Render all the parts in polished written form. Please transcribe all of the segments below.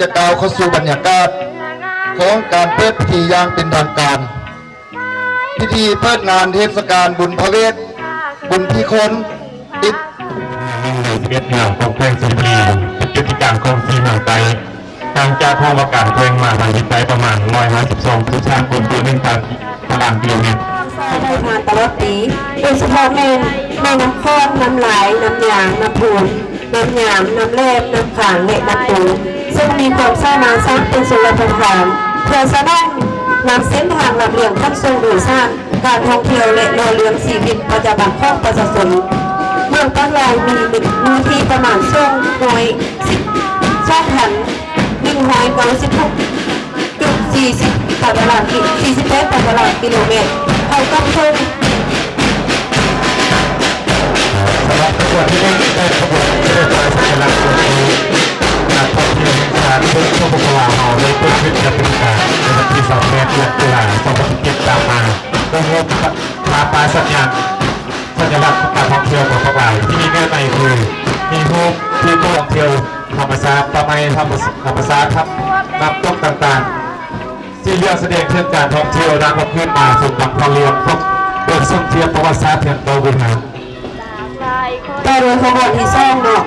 จะกล่าวเข้าสู่บรรยากาศของการเปิดพิธีอย่างเป็นทางการ พิธีเปิดงานเทศกาลบุญพระเวทบุญที่คนติดในเวียดนามของเพลงสุนทรีเป็นกิจกรรมของทีมหนังไตทางจากห้องประกาศเพลงมาทางทิศใต้ประมาณ152ทุกชาติคนตัว1,000 ตารางกิโลเมตรได้มาตลอดปีโดยเฉพาะแม่น้ำคอนน้ำไหลน้ำยางน้ำพูนน้ำยามน้ำแร่น้ำขางและน้ำปูซึ่งมีความสามารถสร้างเป็นสุรสถานเพื่อแสดงนำเส้นทางหลักเลี่ยงขั้นทรงโดยสร้างการท่องเที่ยวและโนเลี้ยงชีวิตประจำวันของประชาชนเมืองตั้งเรามีที่ประมาณช่วงน้อย2,196.40 ตารางกิโลเมตรเขาต้องเพิ่มสำหรับขบวนที่ได้ขบวนเรือไฟสัญลักษณ์ตัวนี้การท่องเที่ยวแห่งชาติเพื่อช่วงบุกลาเฮาได้เปิดขึ้นกับเป็นการในวันที่2 เมษายนตุลาคม2017ตามมาเพื่อให้ปลาสัญลักษณ์การท่องเที่ยวของพวกเราที่มีแง่ในคือมีรูปที่ท่องเที่ยวธรรมชาติประมาณธรรมชาติครับน้ำตกต่างๆที่เรื่องแสดงเรื่องการท่องเที่ยวนักท่องเที่ยวมาสู่กับพอเรียนพบเรื่องท่องเที่ยวประวัติศาสตร์เพียงโตบุญหาแต่โดยขบวนที่สองเนาะ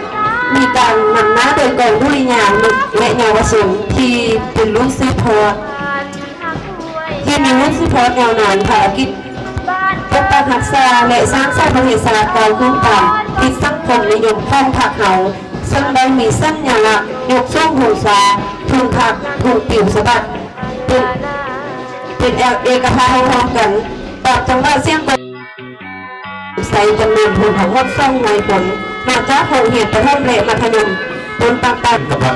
มีการนำหน้าโดยกองดุริยางค์และเยาวชนที่เป็นรุ่นสืบทอดที่มีรุ่นสืบทอดยาวนานภารกิจปกปักรักษาและสร้างสรรค์ประวัติศาสตร์การคุ้มกันที่สังคมนิยมข้องผักเหาซึ่งได้มีสัญลักษณ์ยกช่วงหูซาทุนผักทุนปิวสะบัดเป็นเอกภาพพร้อมกันตอบจังหวะเสียงใส่จำนวนทุนของวัดซ่องในผลมาจากโรงเรียนประถมและมัธยมบนต่างๆกำลัง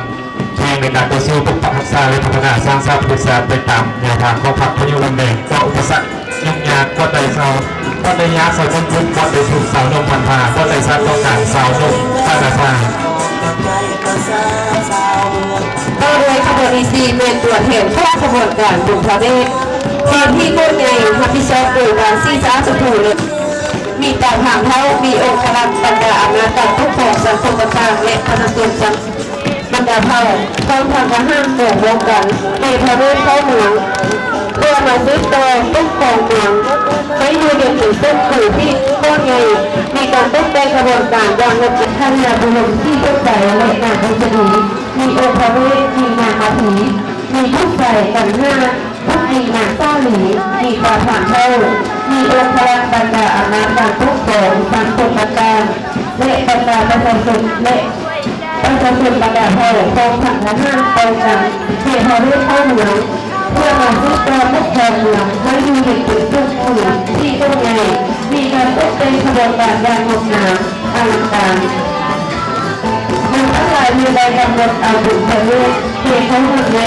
แข่งในการต่อสู้ปกปักรักษาและพัฒนาสร้างสรรค์ประวัติศาสตร์ไปตามแนวทางของพรรคพยุลำแดงก็อุปสรรคยุ่งยากก็ได้ยากสาวนุ่มก็ได้ถูกสาวนมพันธาก็ได้สร้างต้องการสาวนมพัฒนาก็โดยขบวนอีเป็นตัวแทนของขบวนการบุญพระเวททีมที่ก้นใหญ่รับผิดชอบโดยการซีซ่าสุภูเลยมีการถามเท้ามีองค์กรบรรดาอำนาจการปกครองสังคมต่างๆและประชาชนบรรดาเผ่าต้องทำการห้ามโกงรวมกันในพระเวทเข้าเมืองเพื่อมาซื้อตัวปกครองเมืองให้ดูเด่นถึงต้นขู่ที่ก้นใหญ่มีการตกแต่งกระบวนการวางระบบท่านยาบุญที่ต้นใจและงานองค์ดีมีองค์พระเวทมีงานมาถีมีทุกใส่กันห้าทุกมีงานต้าหลีมีการผ่านเท่ามีองค์พลังบรรดาอำนาจการปกครองสังคมต่างๆและบรรดาประชาชนและประชาชนบรรดาเผ่าต้องผ่านห้างตรงกันเพื่อให้เข้าเมืองเพื่อมาซื้อตัวปกครองเมืองให้ดูเห็นถึงทุกผู้ที่ต้นใหญ่มีการตกแต่งขบวนการอย่างงดงามอลังการมันทั้งหลายมีใบกำหนดเอาบุญพระเวทเพียงทั้งหมดใน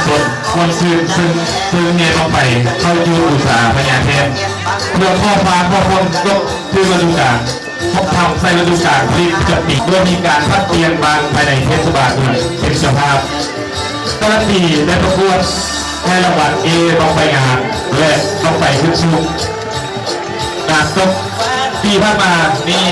สดควรซื้อเงินลงไปเข้าจูอุตสาหพญาเทพเพื่อข้อฟ้าข้อพงยกคือฤดูกาลพบทำใส่ฤดูกาลผลิตจะปิดด้วยมีการพัดเตียนบางภายในเทศบาลด้วยเป็นเจ้าภาพการันตีและประกวดให้รางวัลต้องไปงานและต้องไปขึ้นชูการตกปีผ่านมานี่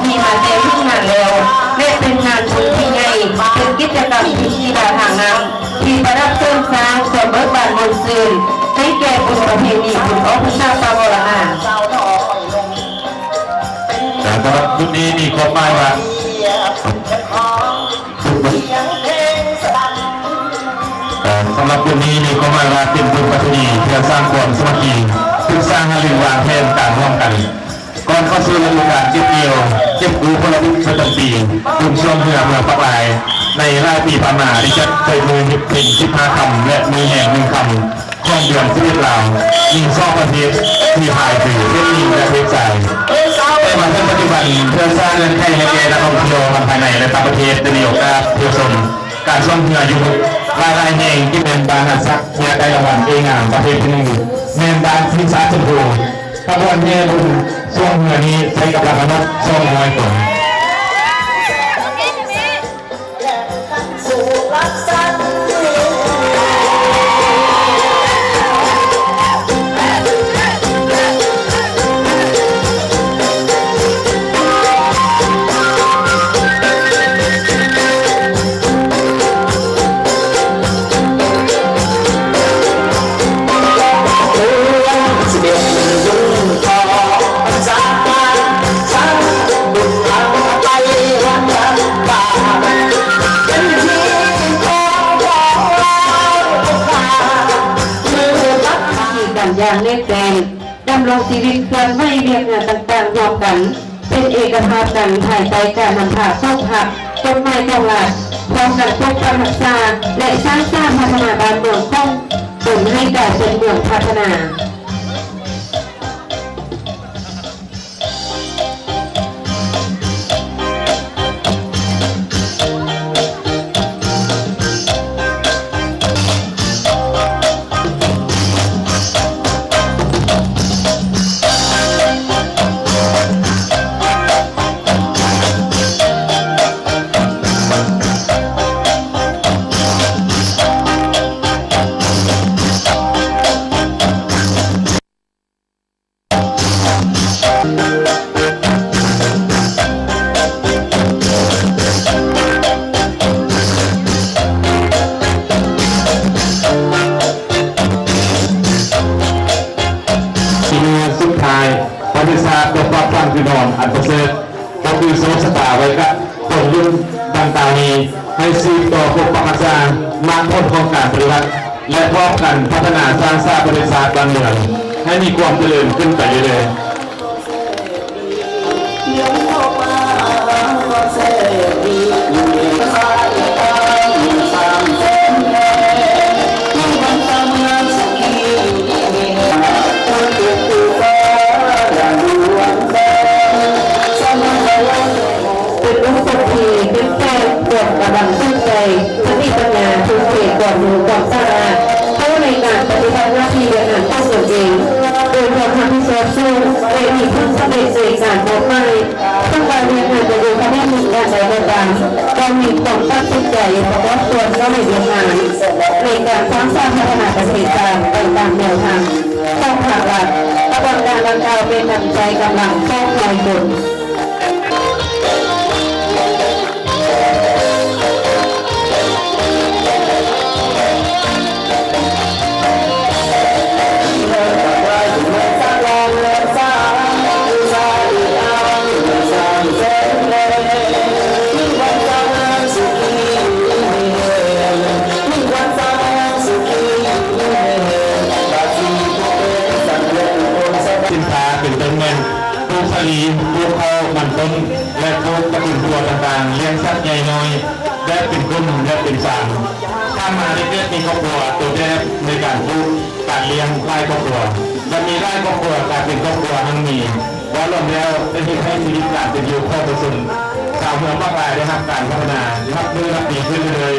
มีมาเต็มทุกงานแล้วและเป็นงานบุญที่ใหญ่เป็นกิจกรรมที่มีดาทางน้ำที่ประดับเสริมสร้างความเบิกบานมนต์ซื่นให้แก่บุญประเพณีบุญออกพระเจ้าปางวรนาถ แต่สำหรับชุดนี้มีความหมายว่าสำหรับชุดนี้มีความหมายว่าเป็นบุญประเพณีเพื่อสร้างความสามัคคีเพื่อสร้างให้ลืมวางแผนการร่วมกันก่อนเข้าสู่ฤดูกาลเก็บเกี่ยวเก็บกู้ผลผลิตประจำปีกลุ่มช่วงเพื่อปักหลายในรายปีผ่านมาที่จะใช้มือเป็น15 คำและมีแห่ง1 คำข้องเดือน11 ลาวยิงซ่อประเทศที่หายถือเล่นยิงและเทใจในวันที่ปัจจุบันเพื่อสร้างเงินให้แก่นักท่องเที่ยวภายในและต่างประเทศได้มีโอกาสเที่ยวชมการท่องเที่ยวยุครายแห่งที่เป็นบานหัดซักเพื่อได้รางวัลเองอ่างประเทศที่หนึ่งเมืองบานที่สาชมพูขบวนเรือบุญช่วงเมื่อนี้ใช้กำลังมนุษย์ช่วงมวยผม อย่างแน่แน่ดำรงชีวิตการไม่เรียกงานต่างๆรวมกัน เป็นเอกภาพกันถ่ายใจการนำพาเข้าผักต้นไม้ตลาดพร้อมกันปกปักรักษาและสร้างสร้างพัฒนาบ้านเมืองต้องผลให้กลายเป็นเมืองพัฒนาบริษัทดอกบัวพลังคือนอนอันประเสริฐก็คือโซสตาไว้กับคนรุ่นต่างๆนี้ให้ซีต่อพวกประชามาพ้นของการปฏิวัติและพร้อมกันพัฒนาสร้างสร้างบริษัทบ้านเมืองให้มีความเจริญขึ้นไปเรื่อยๆกำลังตั้งใจสติปัญญาทุกเขตก่อนดูก่อนสร้างเข้าในการปฏิบัติหน้าที่บริหารตนเองโดยความทำให้ซอฟสู้และมีผู้สำเร็จในการมอบหมายต้องการเรียนงานจะดูคะแนนมีการใดก็ตามต้องมีความตั้งใจเฉพาะส่วนก็ในเรียนงานในการสร้างพัฒนาประเทศไปตามแนวทางต้องผลักดัน ผลงานดังกล่าวเป็นน้ำใจกำลังเข้าคอยบุญสินค้าเป็นต้นเงินปลูกสลีปลูกข้าวมันต้นและปลูกกระถิ่นตัวต่างๆเลี้ยงสัตว์ใหญ่น้อยและเป็นกุ้งและเป็นสางถ้ามาในเรื่องมีครอบครัวตัวแทนในการปลูกการเลี้ยงไร่ครอบครัวจะมีไร่ครอบครัวการเป็นครอบครัวทั้งมีว่าล้วนแล้วได้ทำให้ชีวิตการเป็นอยู่ข้อประสุนชาวเมืองมากมายได้รับการพัฒนารับมือรับดีขึ้นเลย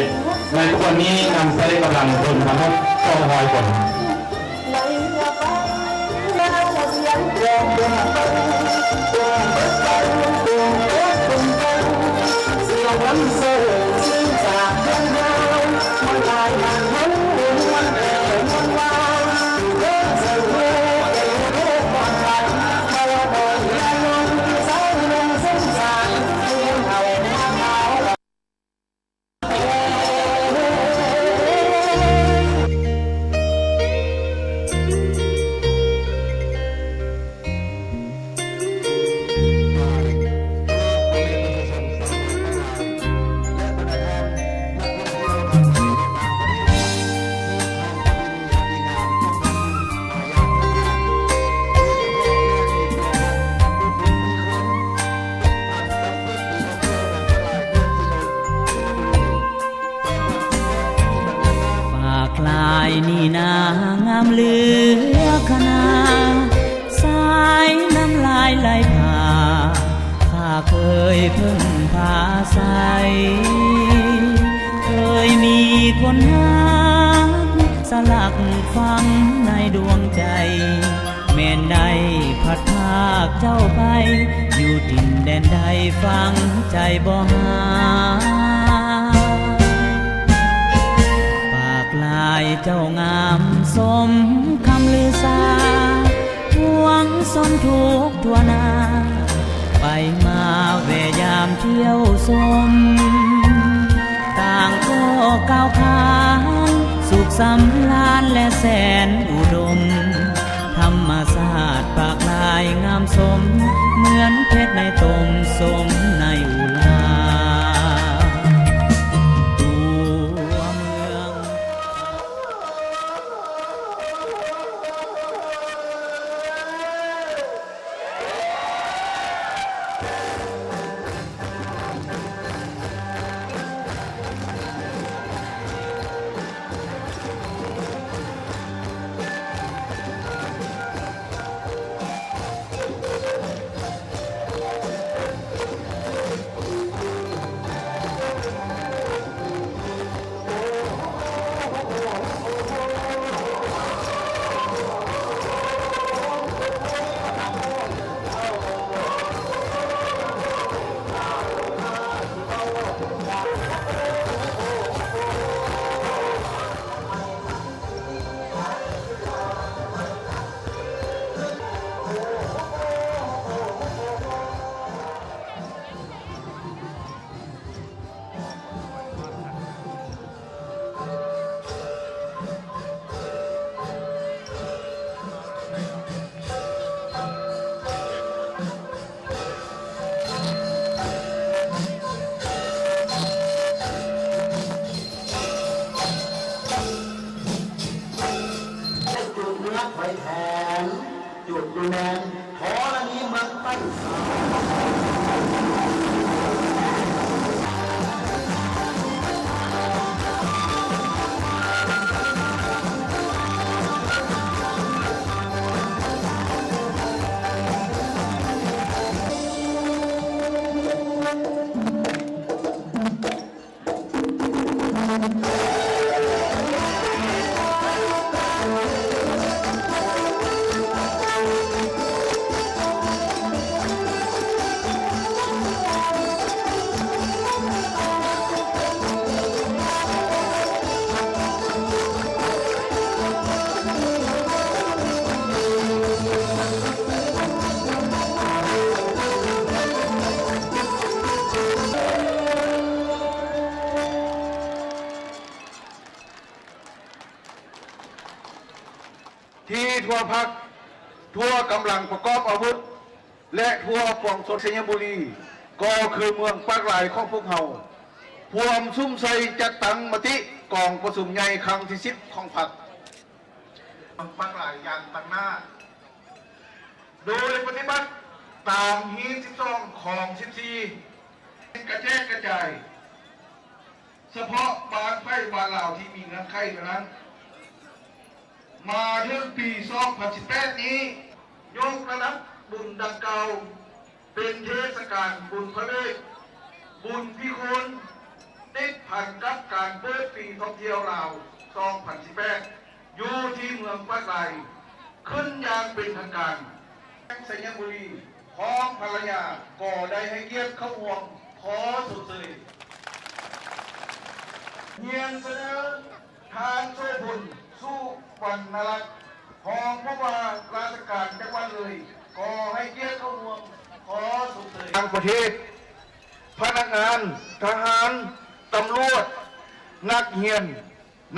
ในทุกวันนี้นำใช้กำลังคนทั้งหมด200 คนกลายนี่นางามเหลือขนาสายน้ำลายไหลผ่าข้าเคยพึ่งพาใสเคยมีคนรักสลักฝังในดวงใจแม่นใดพัดพากเจ้าไปอยู่ดินแดนใดฟังใจบ่หาลายเจ้างามสมคำลือสาหวงสมทุกทั่วหน้าไปมาเวยามเที่ยวสมต่างก็ก้าวขานสุขสำราญและแสนอุดมธรรมศาสตร์ปากลายงามสมเหมือนเพชรในตมสมในอุลา ทั่วพักทั่วกำลังประกอบอาวุธและทั่วปวงชนสัญบุรีก็คือเมืองปากหลายของพวกเราพวมซุ่มใส่จัดตั้งมติกองประชุมใหญ่ครั้งที่10ของพรรคปากหลายอย่างตั้งหน้าโดยปฏิบัติตามฮี12ของ14กระแจกกระจายเฉพาะบานไฟบานเหล่าที่มีเงื่อนไขเท่านั้นมาถึงปี2018นี้ยกระดับบุญดังเก่าเป็นเทศกาลบุญพระเวทบุญพิคุณติดพันกับการเปิดปีท่องเที่ยวลาว2018อยู่ที่เมืองปากไลขึ้นอย่างเป็นทางการสัญญบุรีพร้อมภรรยาก่อได้ให้เกียรติเข้าห่วงขอสุดเลยเฮียนเสนอทางโซ่บุญสู้วันนรักของผู้ว่าราชการจังหวัดเลยก่อให้เกียรติเข้าห่วงขอสุดเลยทางประเทศพนักงานทหารตำรวจนักเรียน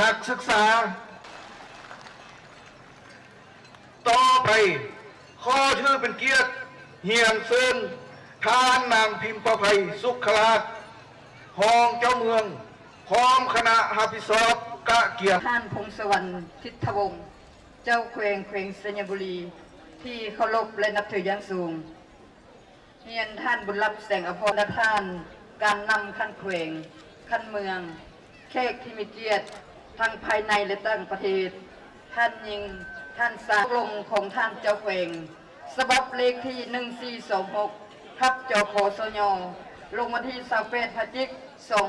นักศึกษาต่อไปข้อชื่อเป็นเกียรติเฮียนเซินทานนางพิมพ์ประภัยสุขราชหองเจ้าเมืองพร้อมคณะฮับพิซอบกะเกียรติท่านพงศวรรณทิศวงศ์เจ้าแขวงสัญบุรีที่เคารพและนับถืออย่างสูงเรียนท่านบุญรับแสงอภรณ์ท่านการนำขั้นแขวงขั้นเมืองแขกที่มีเกียรติทั้งภายในและต่างประเทศท่านยิงท่านสาลงของท่านเจ้าแขวงฉบับเลขที่1426ทับจคสญลงวันที่28พฤศจิกายน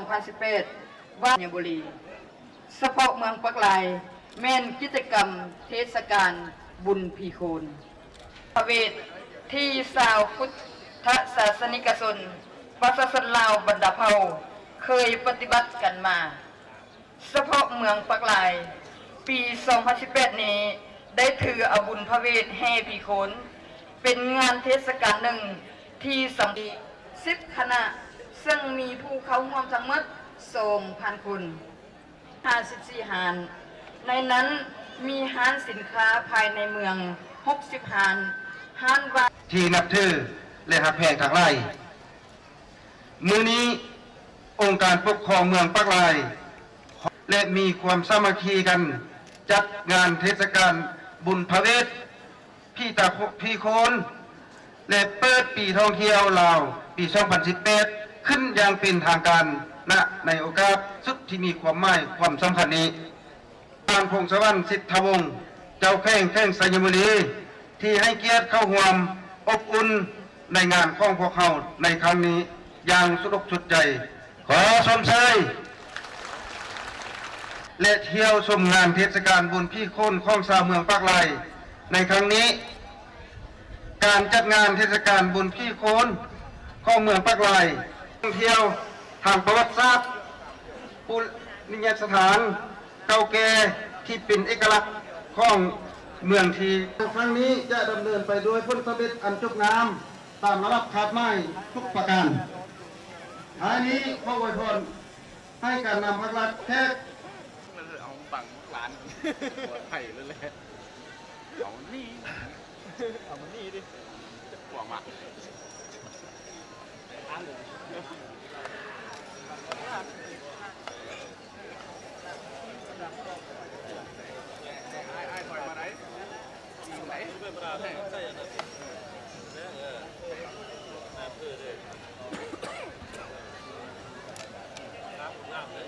2018ว่าญบุรีเฉพาะเมืองปักลายแม่นกิจกรรมเทศกาลบุญพีโคนประเวทที่สาวพุทธศาสนิกชนประชาชนลาวบรรดาเผ่าเคยปฏิบัติกันมาเฉพาะเมืองปักลายปี2018นี้ได้ถือเอาบุญพระเวทแห่พีโคนเป็นงานเทศกาลหนึ่งที่สำคัญ10คณะซึ่งมีผู้เข้าร่วมทั้งหมด2,000 คน54 หานในนั้นมีห้านสินค้าภายในเมือง60 หานห้านวาที่นับถือและหักแพงทางไร่มื้อนี้องค์การปกครองเมืองปากลายและมีความสามัคคีกันจัดงานเทศกาลบุญพระเวทพี่โคนและเปิดปีท่องเที่ยวลาวปี2018ขึ้นอย่างเป็นทางการณในโอกาสสุดที่มีความหมายความสำคัญนี้ท่านพงศวรรณสิทธวงศ์เจ้าแข้งสัญญบุรีที่ให้เกียรติเข้าร่วมอบอุ่นในงานของพวกเขาในครั้งนี้อย่างสุดอกสุดใจขอชมเชยและเที่ยวชมงานเทศกาลบุญพี่โคนของชาวเมืองปากลายในครั้งนี้การจัดงานเทศกาลบุญพี่โคนของเมืองปากลายท่องเที่ยวทางประวัติศาสตร์ปุณณสถานเก่าแก่ที่เป็นเอกลักษณ์ของเมืองทีครั้งนี้จะดำเนินไปด้วยผลสำเร็จอันจบงามตามระดับขาดไม้ทุกประการท้ายนี้ขออวยพรให้การนำพักรัฐแขกเอาฝั่งร้านหัวไผ่เลยแหละเอานี่เอามันนี่ดิหวังมาไอ้ถอยมาไหนไหนเป็นประธานใช่ไหมน้ำเพื่อเลยน้ำเลย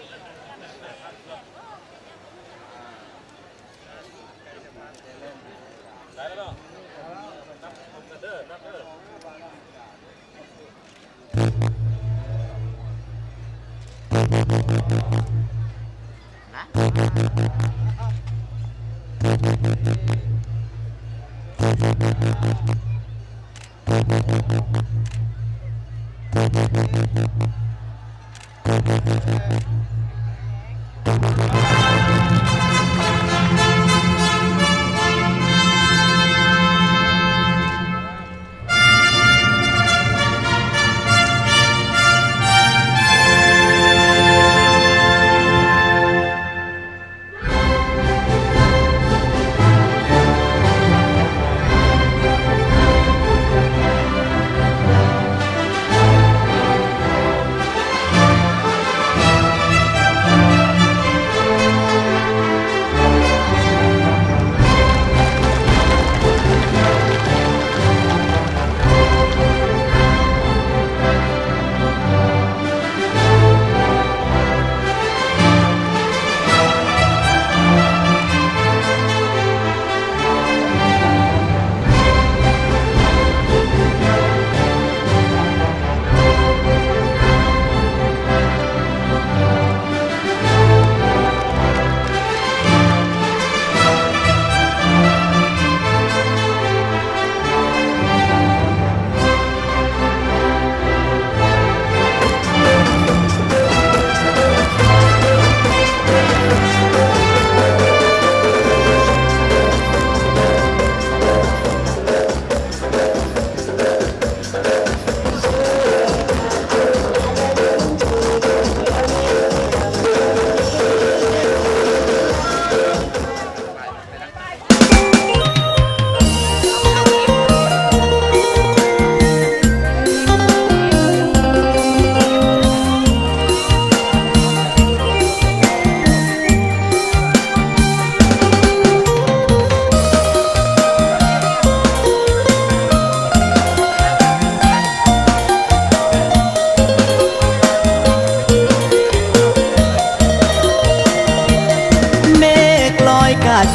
ได้แล้วเนาะนับเด้อ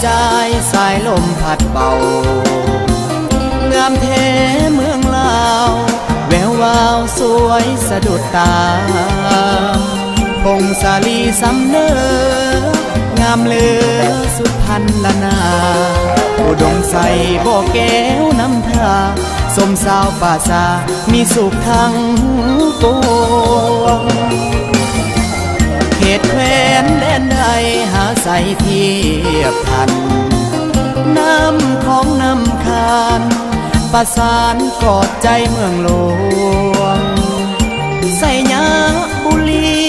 ใจสายลมพัดเบางามแท้เมืองลาวแวววาวสวยสะดุดตาพงสาลีสำเนองามเหลือสุดพันละนาอุดมใสบ่อแก้วน้ำทาสมสาวป่าซามีสุขทั้งปวงเขตแคว้นแดนใดหาใสเทียบทันน้ำของน้ำคานประสานกอดใจเมืองหลวงใส่ยาบุรี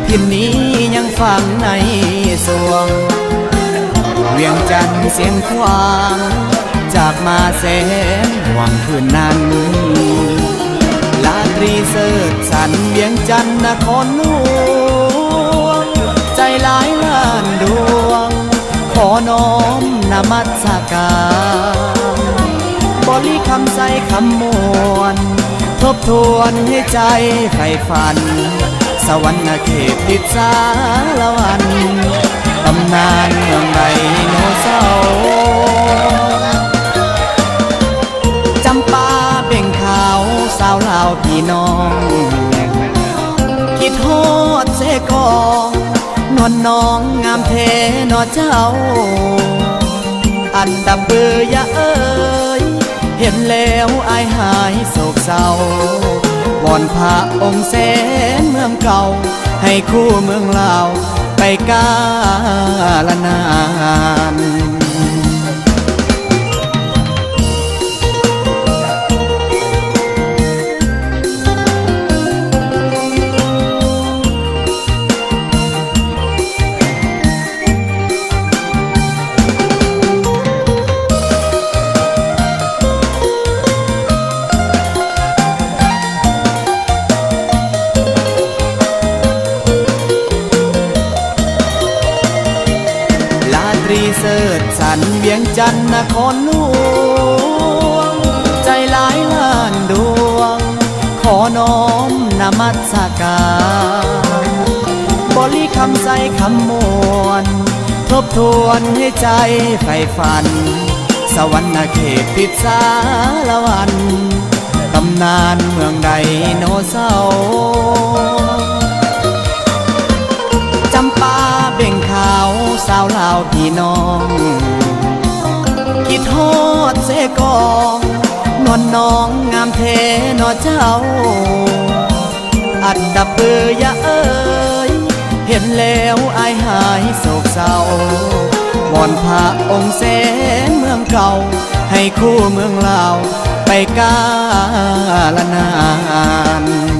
พิมพ์นี้ยังฝังในสวงเวียงจันทร์เสียงควางจากมาแสนหวังคืนนั้นลาตรีเสิร์ชสันเวียงจันทร์นครหลวงใจหลายล้านดวงขอน้อมนมัสการบริคำใส่คำมวลทบทวนให้ใจใฝ่ฝันสวรรค์เขตดิสาละวันตำนานเมืองไดโนเสาร์จำปาเบ่งขาวสาวลาวพี่น้องคิดฮอดเสกองนวลน้องงามเทนอเจ้าอันดับเบื่อยะเอ้ยเห็นแล้วอายหายโศกเศร้าวอนพระองค์แสนเมืองเก่าให้คู่เมืองลาวไปกาลนานเสิร์ชสันเวียงจันทร์นครหลวงใจหลายล้านดวงขอน้อมนมัสการบริคำใส่คำมวลทบทวนให้ใจใฝ่ฝันสวรรค์เขตดิสาละวันตำนานเมืองไดโนเสาร์จำปาเบ่งขาวสาวลาวพี่น้องคิดฮอดเสกองนวลน้องงามเทนอเจ้าอันดับเบื่อยะเอ้ยเห็นแล้วอายหายโศกเศร้าวอนพระองค์แสนเมืองเก่าให้คู่เมืองลาวไปกาลนาน